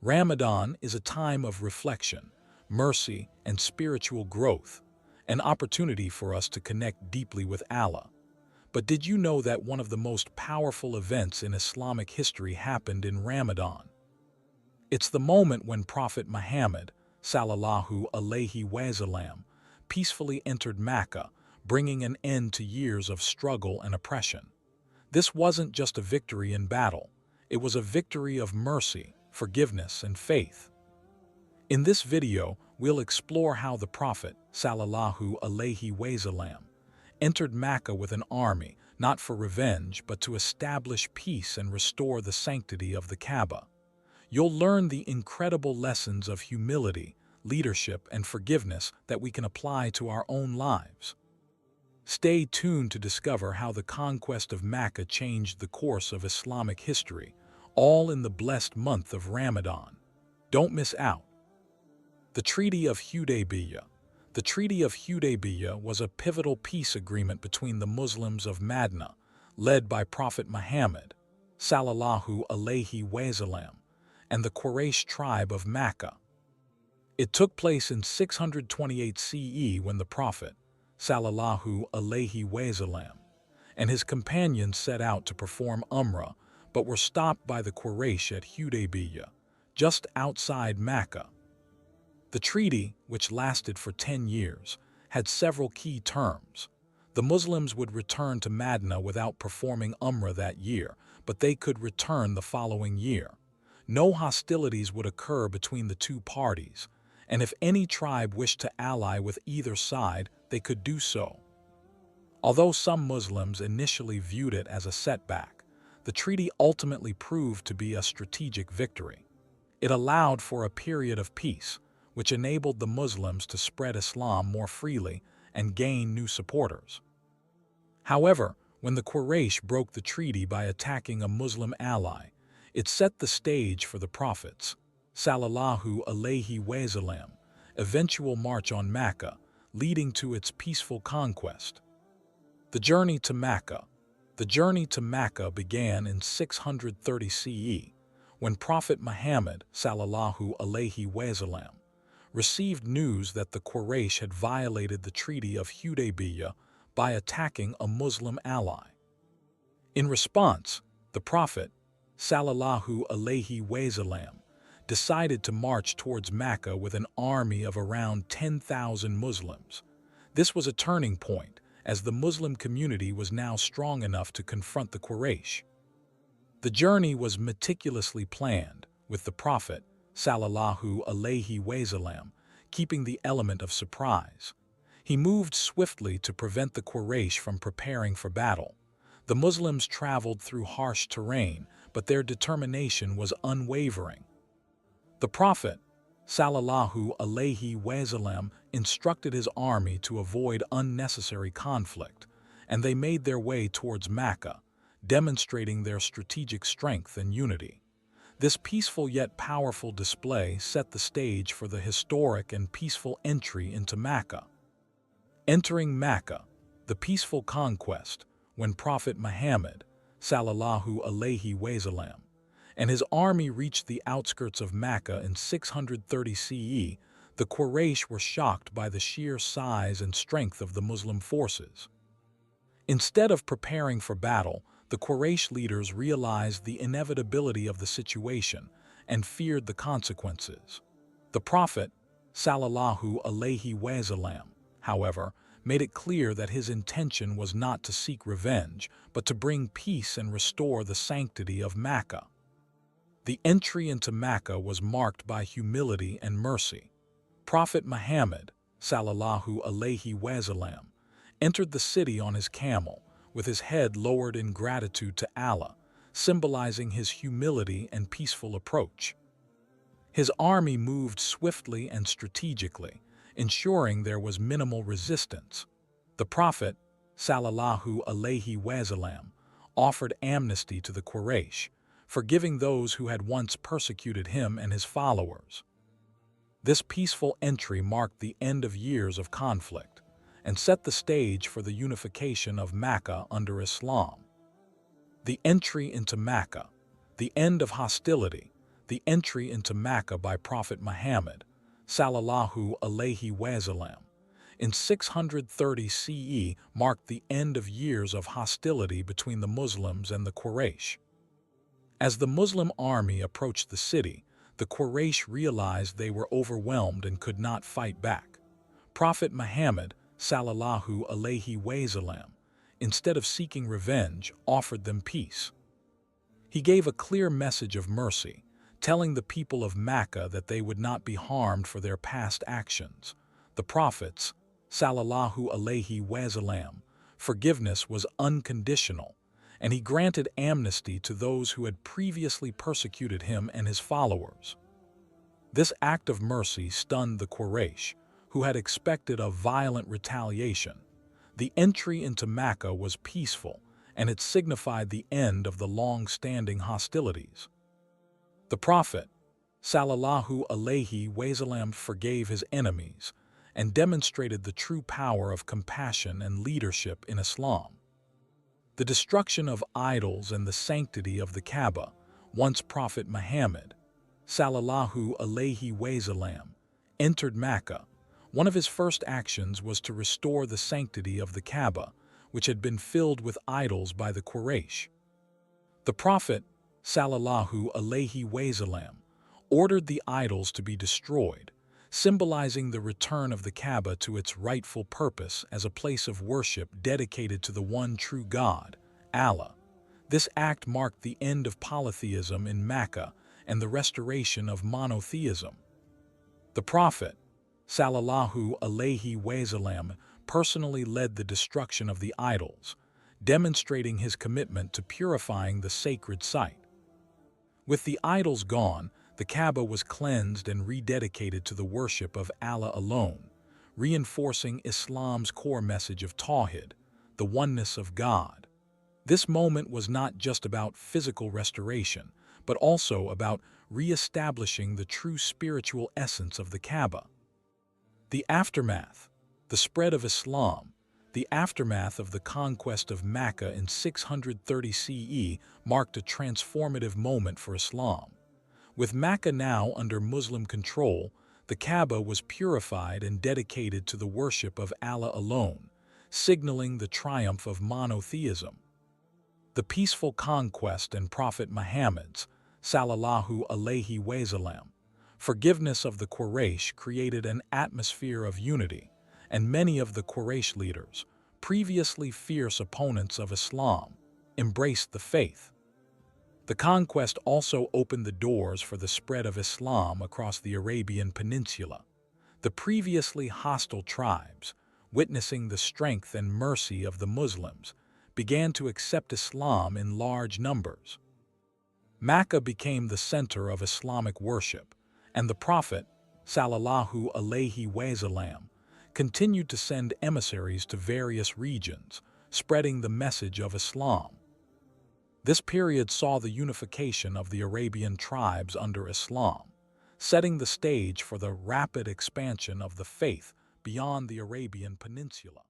Ramadan is a time of reflection, mercy, and spiritual growth, an opportunity for us to connect deeply with Allah. But did you know that one of the most powerful events in Islamic history happened in Ramadan? It's the moment when Prophet Muhammad, sallallahu alaihi wasallam, peacefully entered Mecca, bringing an end to years of struggle and oppression. This wasn't just a victory in battle, it was a victory of mercy, forgiveness, and faith. In this video, we'll explore how the Prophet, sallallahu alaihi wasallam, entered Mecca with an army, not for revenge, but to establish peace and restore the sanctity of the Kaaba. You'll learn the incredible lessons of humility, leadership, and forgiveness that we can apply to our own lives. Stay tuned to discover how the conquest of Mecca changed the course of Islamic history, all in the blessed month of Ramadan. Don't miss out. The Treaty of Hudaybiyyah. The Treaty of Hudaybiyyah was a pivotal peace agreement between the Muslims of Medina, led by Prophet Muhammad, sallallahu alaihi wasallam, and the Quraysh tribe of Mecca. It took place in 628 CE when the Prophet, sallallahu alaihi wasallam, and his companions set out to perform Umrah, but were stopped by the Quraysh at Hudaybiyyah, just outside Mecca. The treaty, which lasted for 10 years, had several key terms. The Muslims would return to Medina without performing Umrah that year, but they could return the following year. No hostilities would occur between the two parties, and if any tribe wished to ally with either side, they could do so. Although some Muslims initially viewed it as a setback, the treaty ultimately proved to be a strategic victory. It allowed for a period of peace, which enabled the Muslims to spread Islam more freely and gain new supporters. However, when the Quraysh broke the treaty by attacking a Muslim ally, it set the stage for the Prophet's, sallallahu alaihi wasallam, eventual march on Mecca, leading to its peaceful conquest. The journey to Mecca. The journey to Mecca began in 630 CE, when Prophet Muhammad, sallallahu alaihi wasallam, received news that the Quraysh had violated the Treaty of Hudaybiyyah by attacking a Muslim ally. In response, the Prophet, sallallahu alaihi wasallam, decided to march towards Mecca with an army of around 10,000 Muslims. This was a turning point, as the Muslim community was now strong enough to confront the Quraysh. The journey was meticulously planned, with the Prophet, sallallahu alaihi wasallam, keeping the element of surprise. He moved swiftly to prevent the Quraysh from preparing for battle. The Muslims traveled through harsh terrain, but their determination was unwavering. The Prophet, sallallahu alaihi wasallam, instructed his army to avoid unnecessary conflict, and they made their way towards Mecca, demonstrating their strategic strength and unity. This peaceful yet powerful display set the stage for the historic and peaceful entry into Mecca. Entering Mecca, the peaceful conquest, when Prophet Muhammad, sallallahu alaihi wasallam, and his army reached the outskirts of Mecca in 630 CE, the Quraysh were shocked by the sheer size and strength of the Muslim forces. Instead of preparing for battle, the Quraysh leaders realized the inevitability of the situation and feared the consequences. The Prophet, sallallahu alaihi wasallam, however, made it clear that his intention was not to seek revenge, but to bring peace and restore the sanctity of Mecca. The entry into Mecca was marked by humility and mercy. Prophet Muhammad, sallallahu alaihi wasallam, entered the city on his camel, with his head lowered in gratitude to Allah, symbolizing his humility and peaceful approach. His army moved swiftly and strategically, ensuring there was minimal resistance. The Prophet, sallallahu alaihi wasallam, offered amnesty to the Quraysh, forgiving those who had once persecuted him and his followers. This peaceful entry marked the end of years of conflict and set the stage for the unification of Mecca under Islam. The entry into Mecca, the end of hostility. the entry into Makkah by Prophet Muhammad, sallallahu alaihi wasallam, in 630 CE marked the end of years of hostility between the Muslims and the Quraysh. As the Muslim army approached the city, the Quraysh realized they were overwhelmed and could not fight back. Prophet Muhammad, sallallahu alaihi wasallam, instead of seeking revenge, offered them peace. He gave a clear message of mercy, telling the people of Makkah that they would not be harmed for their past actions. The Prophet's, sallallahu alaihi wasallam, forgiveness was unconditional, and he granted amnesty to those who had previously persecuted him and his followers. This act of mercy stunned the Quraysh, who had expected a violent retaliation. The entry into Makkah was peaceful, and it signified the end of the long-standing hostilities. The Prophet, sallallahu alaihi wasallam, forgave his enemies and demonstrated the true power of compassion and leadership in Islam. The destruction of idols and the sanctity of the Kaaba, once Prophet Muhammad, sallallahu alaihi wasallam, entered Makkah, one of his first actions was to restore the sanctity of the Kaaba, which had been filled with idols by the Quraysh. The Prophet, sallallahu alaihi wasallam, ordered the idols to be destroyed, symbolizing the return of the Kaaba to its rightful purpose as a place of worship dedicated to the one true God, Allah. This act marked the end of polytheism in Makkah and the restoration of monotheism. The Prophet, sallallahu alaihi wasallam, personally led the destruction of the idols, demonstrating his commitment to purifying the sacred site. With the idols gone, the Kaaba was cleansed and rededicated to the worship of Allah alone, reinforcing Islam's core message of Tawhid, the oneness of God. This moment was not just about physical restoration, but also about re-establishing the true spiritual essence of the Kaaba. The aftermath, the spread of Islam, the aftermath of the conquest of Makkah in 630 CE marked a transformative moment for Islam. With Makkah now under Muslim control, the Kaaba was purified and dedicated to the worship of Allah alone, signaling the triumph of monotheism. The peaceful conquest and Prophet Muhammad's, sallallahu alaihi wasallam, forgiveness of the Quraysh created an atmosphere of unity, and many of the Quraysh leaders, previously fierce opponents of Islam, embraced the faith. The conquest also opened the doors for the spread of Islam across the Arabian Peninsula. The previously hostile tribes, witnessing the strength and mercy of the Muslims, began to accept Islam in large numbers. Makkah became the center of Islamic worship, and the Prophet, sallallahu alaihi wasallam, continued to send emissaries to various regions, spreading the message of Islam. This period saw the unification of the Arabian tribes under Islam, setting the stage for the rapid expansion of the faith beyond the Arabian Peninsula.